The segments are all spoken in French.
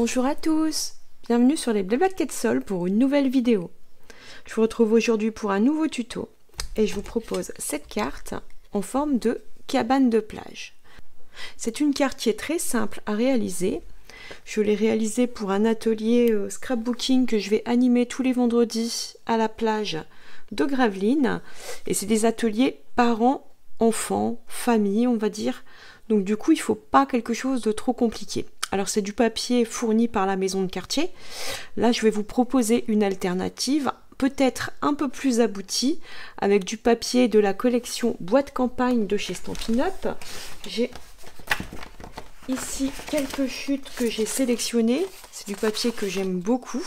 Bonjour à tous, bienvenue sur les Blabla de Quetzal pour une nouvelle vidéo. Je vous retrouve aujourd'hui pour un nouveau tuto et je vous propose cette carte en forme de cabane de plage. C'est une carte qui est très simple à réaliser. Je l'ai réalisée pour un atelier scrapbooking que je vais animer tous les vendredis à la plage de Gravelines. Et c'est des ateliers parents, enfants, famille, on va dire. Donc du coup, il ne faut pas quelque chose de trop compliqué. Alors c'est du papier fourni par la maison de quartier. Là, je vais vous proposer une alternative, peut-être un peu plus aboutie, avec du papier de la collection Boîte Campagne de chez Stampin' Up. J'ai ici quelques chutes que j'ai sélectionnées. C'est du papier que j'aime beaucoup.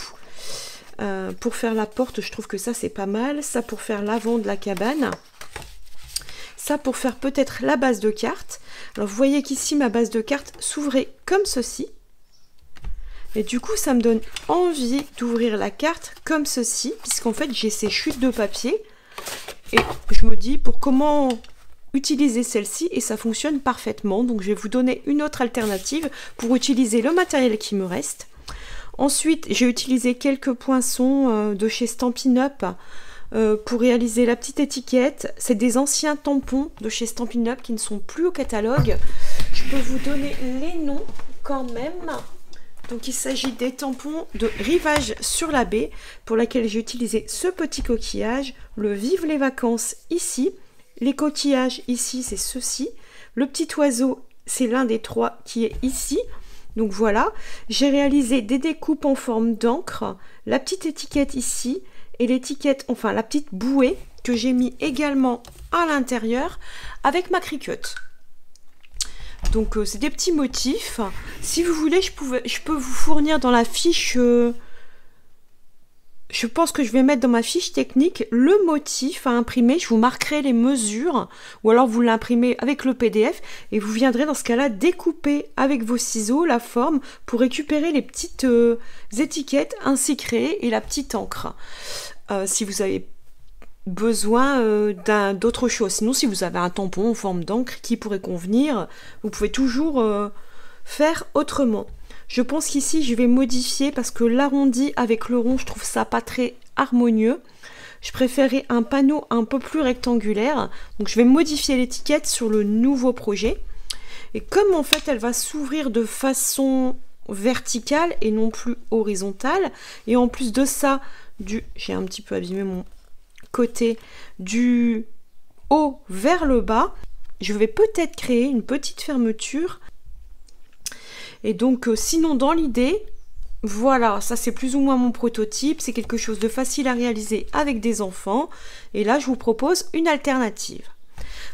Pour faire la porte, je trouve que ça c'est pas mal. Ça pour faire l'avant de la cabane. Ça pour faire peut-être la base de carte. Alors vous voyez qu'ici ma base de carte s'ouvrait comme ceci. Et du coup ça me donne envie d'ouvrir la carte comme ceci, puisqu'en fait j'ai ces chutes de papier. Et je me dis pour comment utiliser celle-ci, et ça fonctionne parfaitement. Donc je vais vous donner une autre alternative pour utiliser le matériel qui me reste. Ensuite j'ai utilisé quelques poinçons de chez Stampin' Up pour réaliser la petite étiquette. C'est des anciens tampons de chez Stampin' Up qui ne sont plus au catalogue. Je peux vous donner les noms quand même. Donc il s'agit des tampons de Rivage sur la baie pour laquelle j'ai utilisé ce petit coquillage, le Vive les vacances ici, les coquillages ici c'est ceci, le petit oiseau c'est l'un des trois qui est ici. Donc voilà, j'ai réalisé des découpes en forme d'encre, la petite étiquette ici, et l'étiquette, enfin la petite bouée que j'ai mis également à l'intérieur avec ma Cricut. Donc c'est des petits motifs. Si vous voulez, je peux vous fournir dans la fiche, je pense que je vais mettre dans ma fiche technique le motif à imprimer. Je vous marquerai les mesures, ou alors vous l'imprimez avec le PDF et vous viendrez dans ce cas-là découper avec vos ciseaux la forme pour récupérer les petites étiquettes ainsi créées et la petite encre. Si vous avez besoin d'autre chose. Sinon, si vous avez un tampon en forme d'encre qui pourrait convenir, vous pouvez toujours faire autrement. Je pense qu'ici, je vais modifier parce que l'arrondi avec le rond, je trouve ça pas très harmonieux. Je préférais un panneau un peu plus rectangulaire. Donc, je vais modifier l'étiquette sur le nouveau projet. Et comme en fait, elle va s'ouvrir de façon verticale et non plus horizontale. Et en plus de ça, j'ai un petit peu abîmé mon côté, du haut vers le bas, je vais peut-être créer une petite fermeture. Et donc sinon dans l'idée, voilà, ça c'est plus ou moins mon prototype, c'est quelque chose de facile à réaliser avec des enfants, et là je vous propose une alternative.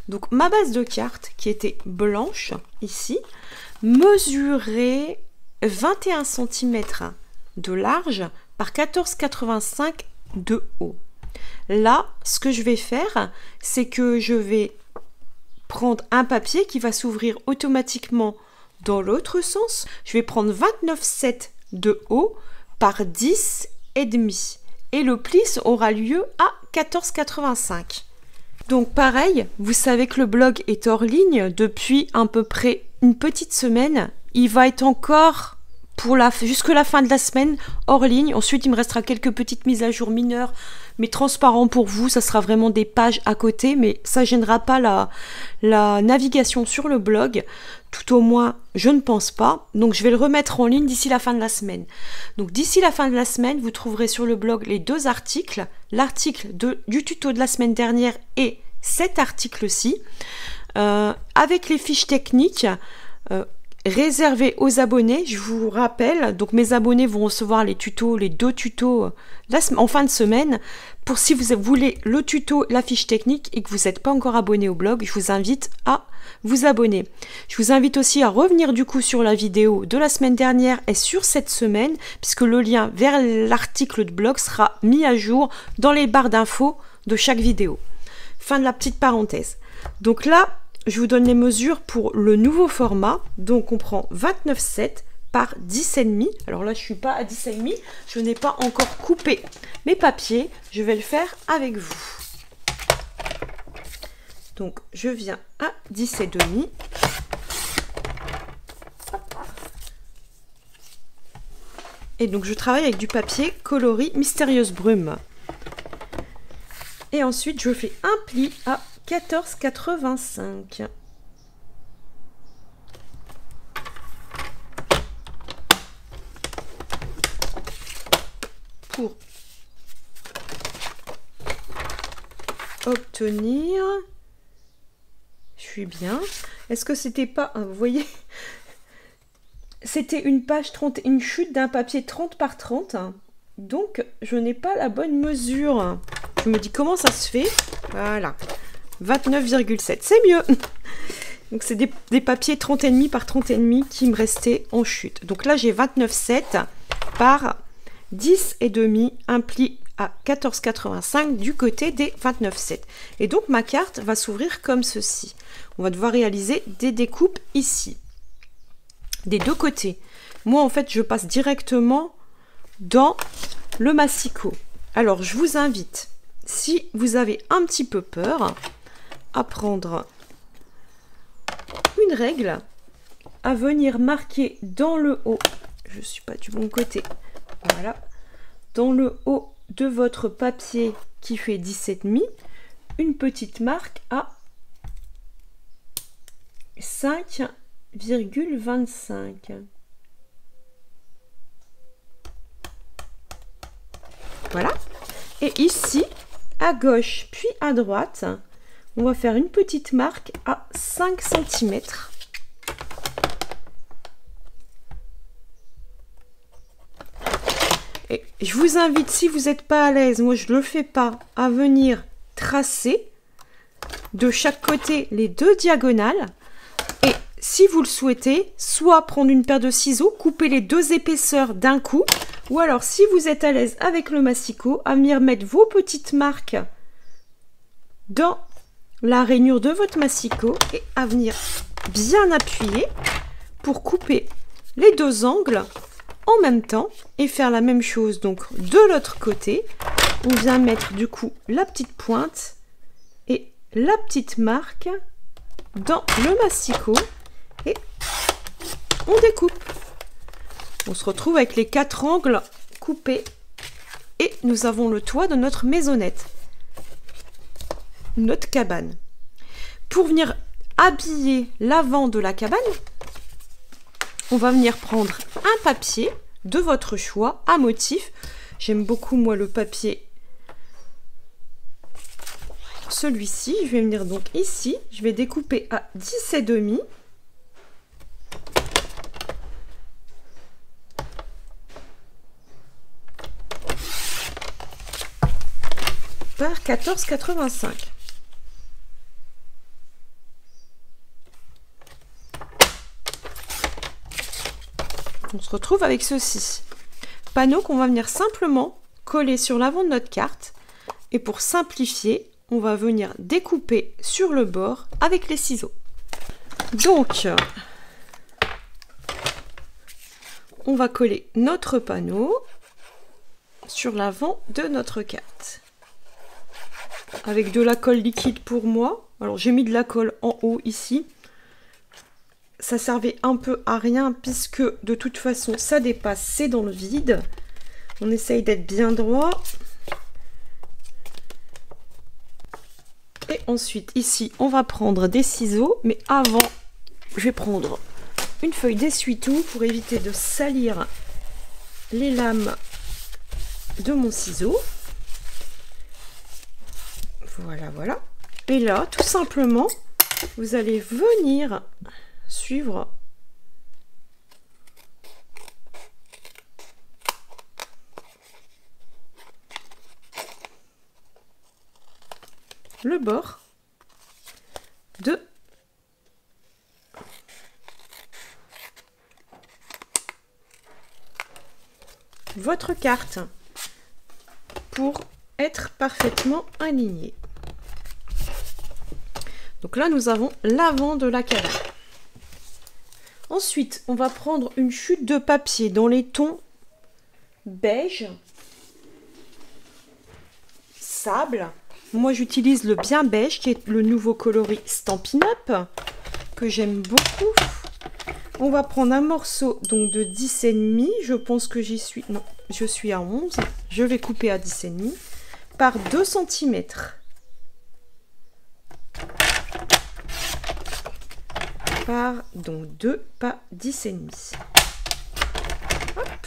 Donc ma base de carte qui était blanche ici mesurait 21 cm de large par 14,85 de haut. Là, ce que je vais faire, c'est que je vais prendre un papier qui va s'ouvrir automatiquement dans l'autre sens. Je vais prendre 29,7 de haut par 10,5 et le pli aura lieu à 14,85. Donc pareil, vous savez que le blog est hors ligne depuis à peu près une petite semaine. Il va être encore jusque la fin de la semaine hors ligne. Ensuite il me restera quelques petites mises à jour mineures mais transparent pour vous, ça sera vraiment des pages à côté, mais ça gênera pas la navigation sur le blog, tout au moins je ne pense pas. Donc je vais le remettre en ligne d'ici la fin de la semaine. Donc d'ici la fin de la semaine, vous trouverez sur le blog les deux articles, l'article du tuto de la semaine dernière et cet article-ci, avec les fiches techniques réservé aux abonnés. Je vous rappelle, donc mes abonnés vont recevoir les tutos, les deux tutos en fin de semaine. Pour si vous voulez le tuto, la fiche technique et que vous n'êtes pas encore abonné au blog, je vous invite à vous abonner. Je vous invite aussi à revenir du coup sur la vidéo de la semaine dernière et sur cette semaine, puisque le lien vers l'article de blog sera mis à jour dans les barres d'infos de chaque vidéo. Fin de la petite parenthèse. Donc là, je vous donne les mesures pour le nouveau format. Donc on prend 29,7 par 10,5. Alors là je suis pas à 10,5. Je n'ai pas encore coupé mes papiers. Je vais le faire avec vous. Donc je viens à 10,5. Et donc je travaille avec du papier coloris Mystérieuse Brume. Et ensuite je fais un pli à 14,85. Pour obtenir, je suis bien. Est-ce que c'était pas, vous voyez, c'était une page 30, une chute d'un papier 30 par 30, donc je n'ai pas la bonne mesure. Je me dis comment ça se fait. Voilà, 29,7, c'est mieux. Donc c'est des papiers 30,5 par 30,5 qui me restaient en chute. Donc là j'ai 29,7 par 10,5, un pli à 14,85 du côté des 29,7. Et donc ma carte va s'ouvrir comme ceci. On va devoir réaliser des découpes ici, des deux côtés. Moi en fait je passe directement dans le massicot. Alors je vous invite, si vous avez un petit peu peur, à prendre une règle, à venir marquer dans le haut, je ne suis pas du bon côté, voilà, dans le haut de votre papier qui fait 17,5, une petite marque à 5,25. Voilà. Et ici, à gauche puis à droite, on va faire une petite marque à 5 cm. Et je vous invite, si vous n'êtes pas à l'aise, moi je ne le fais pas, à venir tracer de chaque côté les deux diagonales. Et si vous le souhaitez, soit prendre une paire de ciseaux, couper les deux épaisseurs d'un coup, ou alors si vous êtes à l'aise avec le massicot, à venir mettre vos petites marques dans la rainure de votre massicot et à venir bien appuyer pour couper les deux angles en même temps et faire la même chose donc de l'autre côté. On vient mettre du coup la petite pointe et la petite marque dans le massicot et on découpe. On se retrouve avec les 4 angles coupés et nous avons le toit de notre maisonnette, notre cabane. Pour venir habiller l'avant de la cabane, on va venir prendre un papier de votre choix à motif. J'aime beaucoup moi le papier, celui-ci. Je vais venir donc ici, je vais découper à 10,5 par 14,85. On se retrouve avec ceci. Panneau qu'on va venir simplement coller sur l'avant de notre carte. Et pour simplifier, on va venir découper sur le bord avec les ciseaux. Donc, on va coller notre panneau sur l'avant de notre carte. Avec de la colle liquide pour moi. Alors j'ai mis de la colle en haut ici. Ça servait un peu à rien puisque de toute façon ça dépasse, c'est dans le vide. On essaye d'être bien droit. Et ensuite ici on va prendre des ciseaux. Mais avant je vais prendre une feuille d'essuie-tout pour éviter de salir les lames de mon ciseau. Voilà, voilà. Et là, tout simplement, vous allez venir suivre le bord de votre carte pour être parfaitement aligné. Donc là, nous avons l'avant de la cabane. Ensuite, on va prendre une chute de papier dans les tons beige, sable. Moi, j'utilise le bien beige, qui est le nouveau coloris Stampin' Up, que j'aime beaucoup. On va prendre un morceau donc de 10,5. Je pense que j'y suis... Non, je suis à 11. Je vais couper à 10,5 par 2 cm. Par donc 2 pas 10,5. Hop.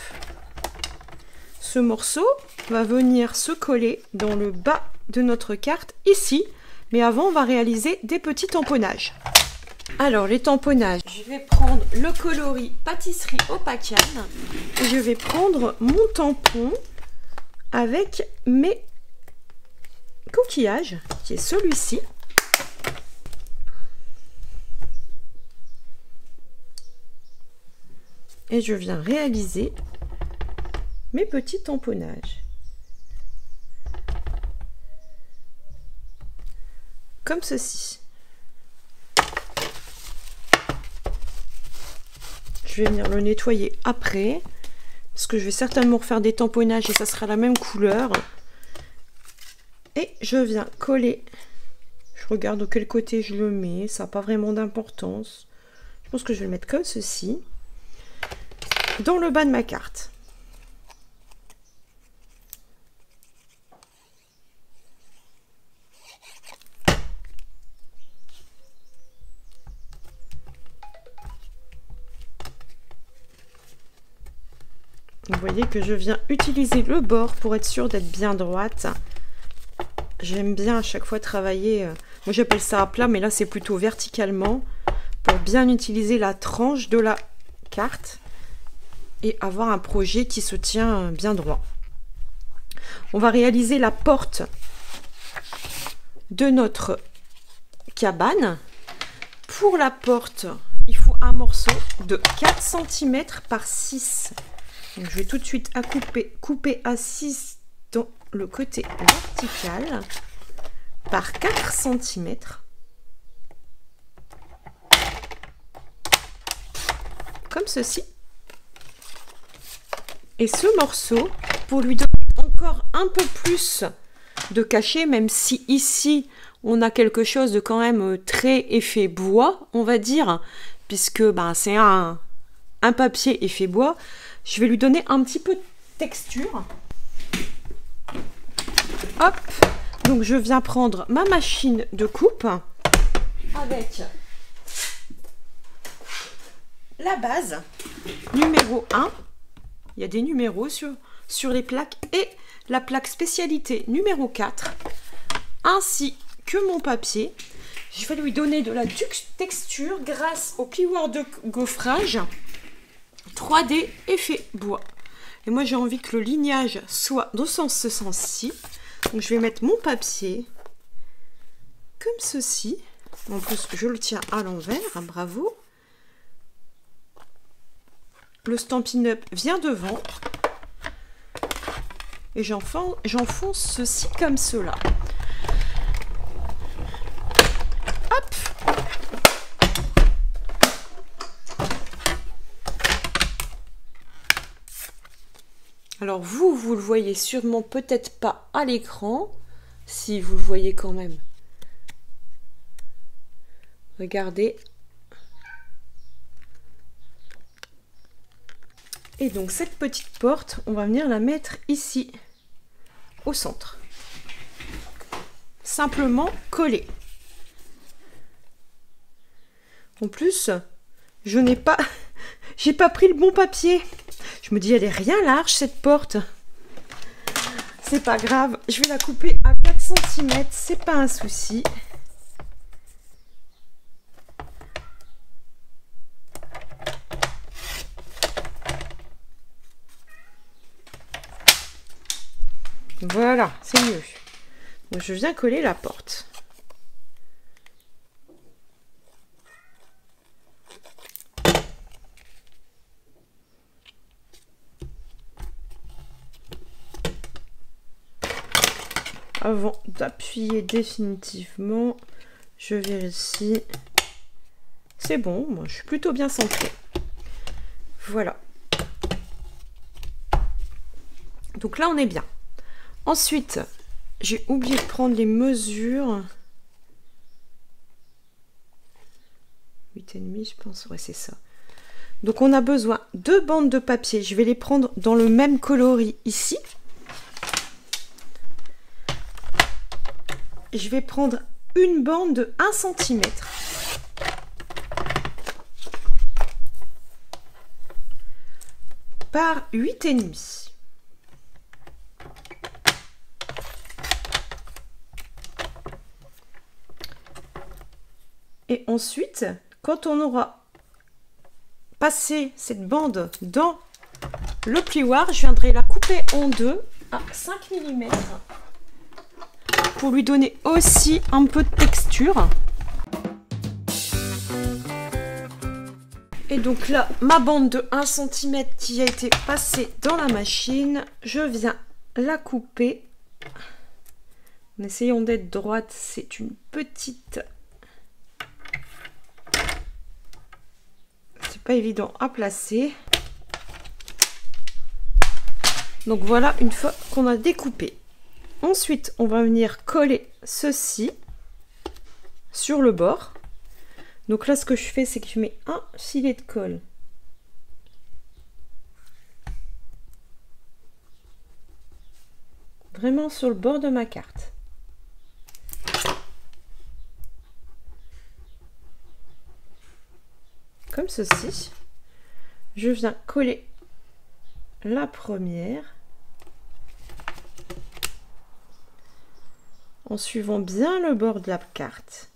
Ce morceau va venir se coller dans le bas de notre carte ici. Mais avant, on va réaliser des petits tamponnages. Alors, les tamponnages, je vais prendre le coloris pâtisserie Opacane. Et je vais prendre mon tampon avec mes coquillages, qui est celui-ci. Et je viens réaliser mes petits tamponnages. Comme ceci. Je vais venir le nettoyer après, parce que je vais certainement refaire des tamponnages et ça sera la même couleur. Et je viens coller. Je regarde de quel côté je le mets, ça n'a pas vraiment d'importance. Je pense que je vais le mettre comme ceci, dans le bas de ma carte. Vous voyez que je viens utiliser le bord pour être sûr d'être bien droite. J'aime bien à chaque fois travailler, moi j'appelle ça à plat, mais là c'est plutôt verticalement, pour bien utiliser la tranche de la carte et avoir un projet qui se tient bien droit. On va réaliser la porte de notre cabane. Pour la porte, il faut un morceau de 4 cm par 6. Donc, je vais tout de suite couper à 6 dans le côté vertical par 4 cm. Comme ceci. Et ce morceau, pour lui donner encore un peu plus de cachet, même si ici on a quelque chose de quand même très effet bois, on va dire, puisque c'est un papier effet bois. Je vais lui donner un petit peu de texture. Hop. Donc je viens prendre ma machine de coupe avec la base numéro 1. Il y a des numéros sur les plaques et la plaque spécialité numéro 4 ainsi que mon papier. Je vais lui donner de la texture grâce au plioir de gaufrage 3D effet bois. Et moi j'ai envie que le lignage soit dans ce sens-ci. Donc je vais mettre mon papier comme ceci. En plus je le tiens à l'envers, bravo. Le Stampin' Up vient devant. Et j'enfonce ceci comme cela. Hop. Alors vous le voyez sûrement peut-être pas à l'écran, si vous le voyez quand même. Regardez. Et donc cette petite porte, on va venir la mettre ici, au centre. Simplement coller. En plus, j'ai pas pris le bon papier. Je me dis, elle est rien large cette porte. C'est pas grave, je vais la couper à 4 cm, c'est pas un souci. Voilà, c'est mieux. Donc, je viens coller la porte. Avant d'appuyer définitivement, je vérifie. C'est bon, moi je suis plutôt bien centrée. Voilà. Donc là on est bien. Ensuite, j'ai oublié de prendre les mesures. 8,5 je pense, ouais c'est ça. Donc on a besoin de bandes de papier. Je vais les prendre dans le même coloris ici. Je vais prendre une bande de 1 cm. Par 8,5. Et ensuite, quand on aura passé cette bande dans le plioir, je viendrai la couper en deux à 5 mm pour lui donner aussi un peu de texture. Et donc là, ma bande de 1 cm qui a été passée dans la machine, je viens la couper. En essayant d'être droite, c'est une petite... C'est pas évident à placer. Donc voilà, une fois qu'on a découpé. Ensuite, on va venir coller ceci sur le bord. Donc là, ce que je fais, c'est que je mets un filet de colle vraiment sur le bord de ma carte. Comme ceci. Je viens coller la première en suivant bien le bord de la carte.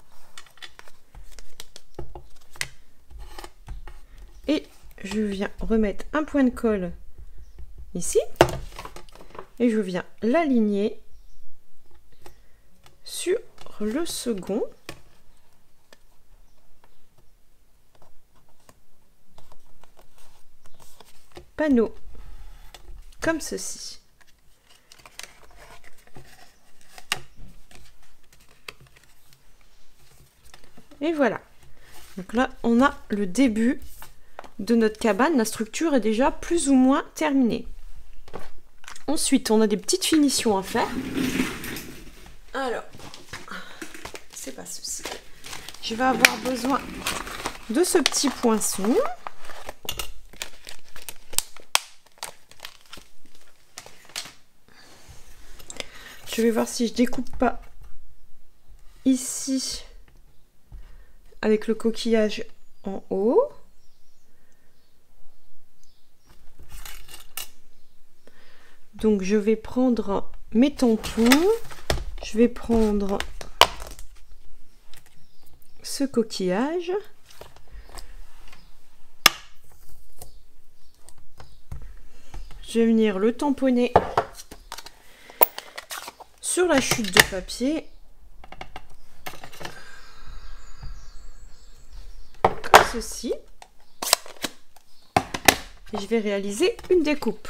Et je viens remettre un point de colle ici. Et je viens l'aligner sur le second. Panneau. Comme ceci. Et voilà. Donc là, on a le début de notre cabane. La structure est déjà plus ou moins terminée. Ensuite, on a des petites finitions à faire. Alors, c'est pas ceci. Je vais avoir besoin de ce petit poinçon. Je vais voir si je découpe pas ici avec le coquillage en haut. Donc je vais prendre mes tampons, je vais prendre ce coquillage. Je vais venir le tamponner sur la chute de papier. Comme ceci. Et je vais réaliser une découpe.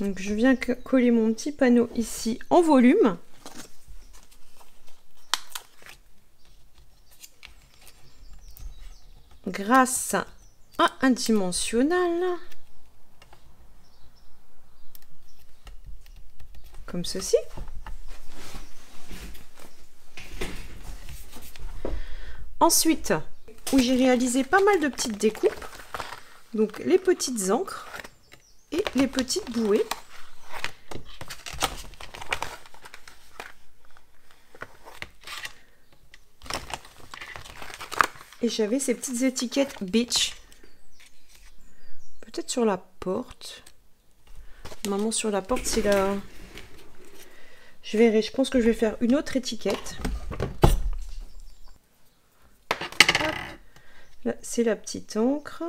Donc je viens coller mon petit panneau ici en volume. Grâce à un dimensionnel. Comme ceci. Ensuite, où j'ai réalisé pas mal de petites découpes. Donc les petites encres et les petites bouées. Et j'avais ces petites étiquettes Beach. Peut-être sur la porte. Normalement sur la porte c'est là. Je verrai, je pense que je vais faire une autre étiquette. Là c'est la petite encre.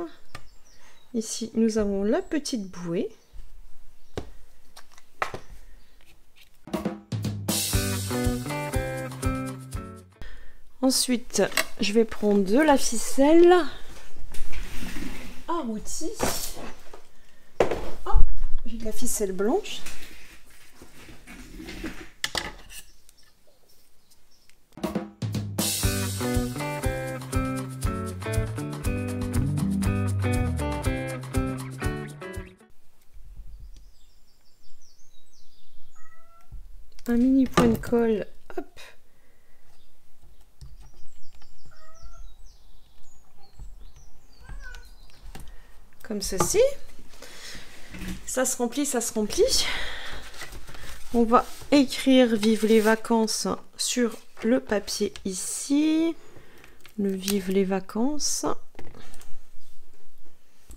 Ici nous avons la petite bouée. Ensuite, je vais prendre de la ficelle à rôti. Oh, j'ai de la ficelle blanche. Un mini point de colle, hop, comme ceci. Ça se remplit, ça se remplit. On va écrire vive les vacances sur le papier ici. Le vive les vacances.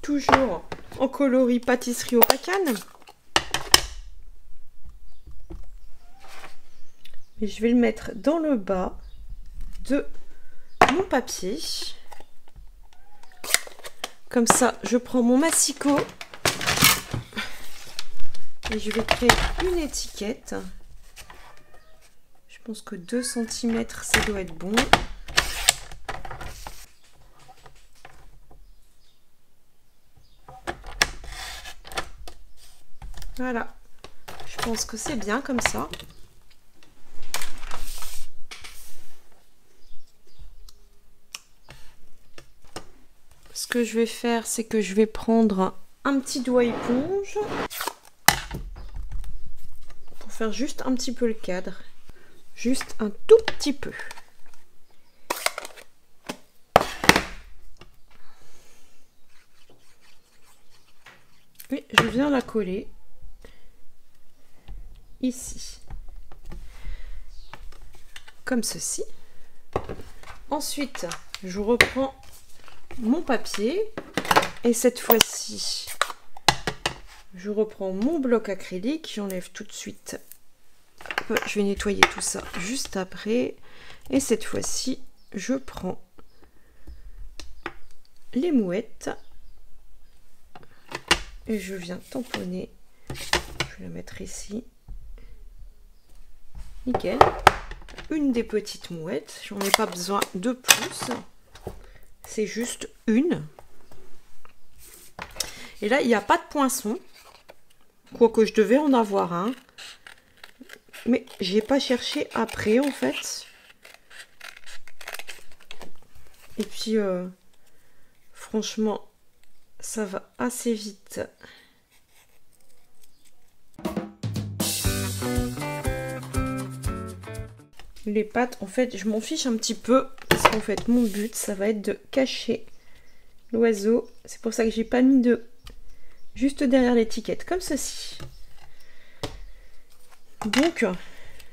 Toujours en coloris pâtisserie au pacane. Et je vais le mettre dans le bas de mon papier. Comme ça, je prends mon massicot et je vais créer une étiquette. Je pense que 2 cm, ça doit être bon. Voilà, je pense que c'est bien comme ça. Ce que je vais faire, c'est que je vais prendre un petit doigt éponge pour faire juste un petit peu le cadre. Juste un tout petit peu. Et je viens la coller ici. Comme ceci. Ensuite, je reprends mon papier et cette fois-ci je reprends mon bloc acrylique, j'enlève tout de suite. Hop, je vais nettoyer tout ça juste après et cette fois-ci je prends les mouettes et je viens tamponner. Je vais la mettre ici, nickel. Une des petites mouettes, j'en ai pas besoin de plus. C'est juste une. Et là, il n'y a pas de poinçon. Quoique je devais en avoir un. Mais j'ai pas cherché après, en fait. Et puis, franchement, ça va assez vite. Les pattes, en fait, je m'en fiche un petit peu. Parce qu'en fait, mon but, ça va être de cacher l'oiseau. C'est pour ça que j'ai pas mis de... juste derrière l'étiquette, comme ceci. Donc,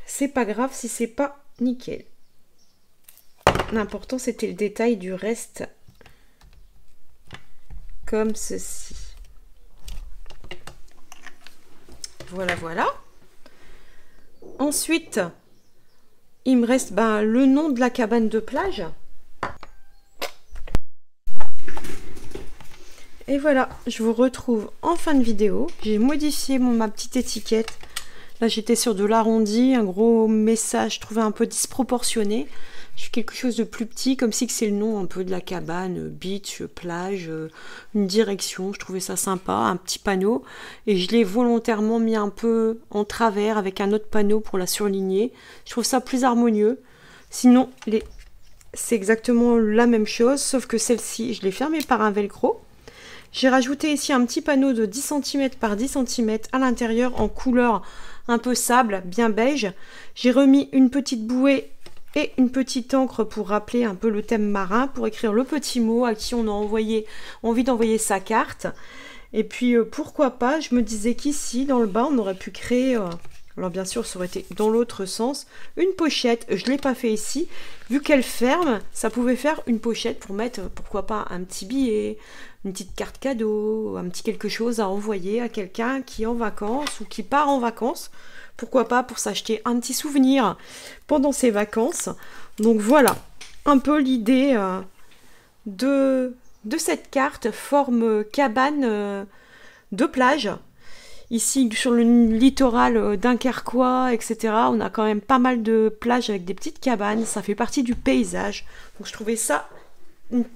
c'est pas grave si c'est pas nickel. L'important, c'était le détail du reste. Comme ceci. Voilà, voilà. Ensuite... il me reste le nom de la cabane de plage. Et voilà, je vous retrouve en fin de vidéo. J'ai modifié ma petite étiquette. Là, j'étais sur de l'arrondi, un gros message, je trouvais un peu disproportionné. Je fais quelque chose de plus petit, comme si c'est le nom un peu de la cabane, beach, plage, une direction. Je trouvais ça sympa, un petit panneau. Et je l'ai volontairement mis un peu en travers avec un autre panneau pour la surligner. Je trouve ça plus harmonieux. Sinon, c'est exactement la même chose, sauf que celle-ci, je l'ai fermée par un velcro. J'ai rajouté ici un petit panneau de 10 cm par 10 cm à l'intérieur en couleur un peu sable, bien beige. J'ai remis une petite bouée et une petite encre pour rappeler un peu le thème marin, pour écrire le petit mot à qui on a envie d'envoyer sa carte. Et puis pourquoi pas, je me disais qu'ici dans le bas on aurait pu créer, alors bien sûr ça aurait été dans l'autre sens, une pochette. Je ne l'ai pas fait ici, vu qu'elle ferme, ça pouvait faire une pochette pour mettre pourquoi pas un petit billet, une petite carte cadeau, un petit quelque chose à envoyer à quelqu'un qui est en vacances ou qui part en vacances. Pourquoi pas pour s'acheter un petit souvenir pendant ses vacances. Donc voilà, un peu l'idée de cette carte forme cabane de plage. Ici, sur le littoral dunkerquois, etc., on a quand même pas mal de plages avec des petites cabanes. Ça fait partie du paysage. Donc je trouvais ça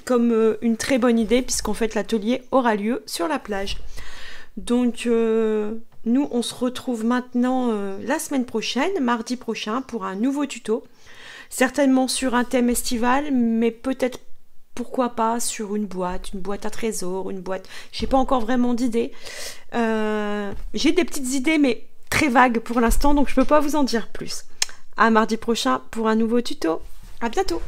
comme une très bonne idée, puisqu'en fait l'atelier aura lieu sur la plage. Donc... nous, on se retrouve maintenant la semaine prochaine, mardi prochain, pour un nouveau tuto. Certainement sur un thème estival, mais peut-être, pourquoi pas, sur une boîte à trésor, une boîte... J'ai pas encore vraiment d'idées. J'ai des petites idées, mais très vagues pour l'instant, donc je peux pas vous en dire plus. À mardi prochain pour un nouveau tuto. À bientôt!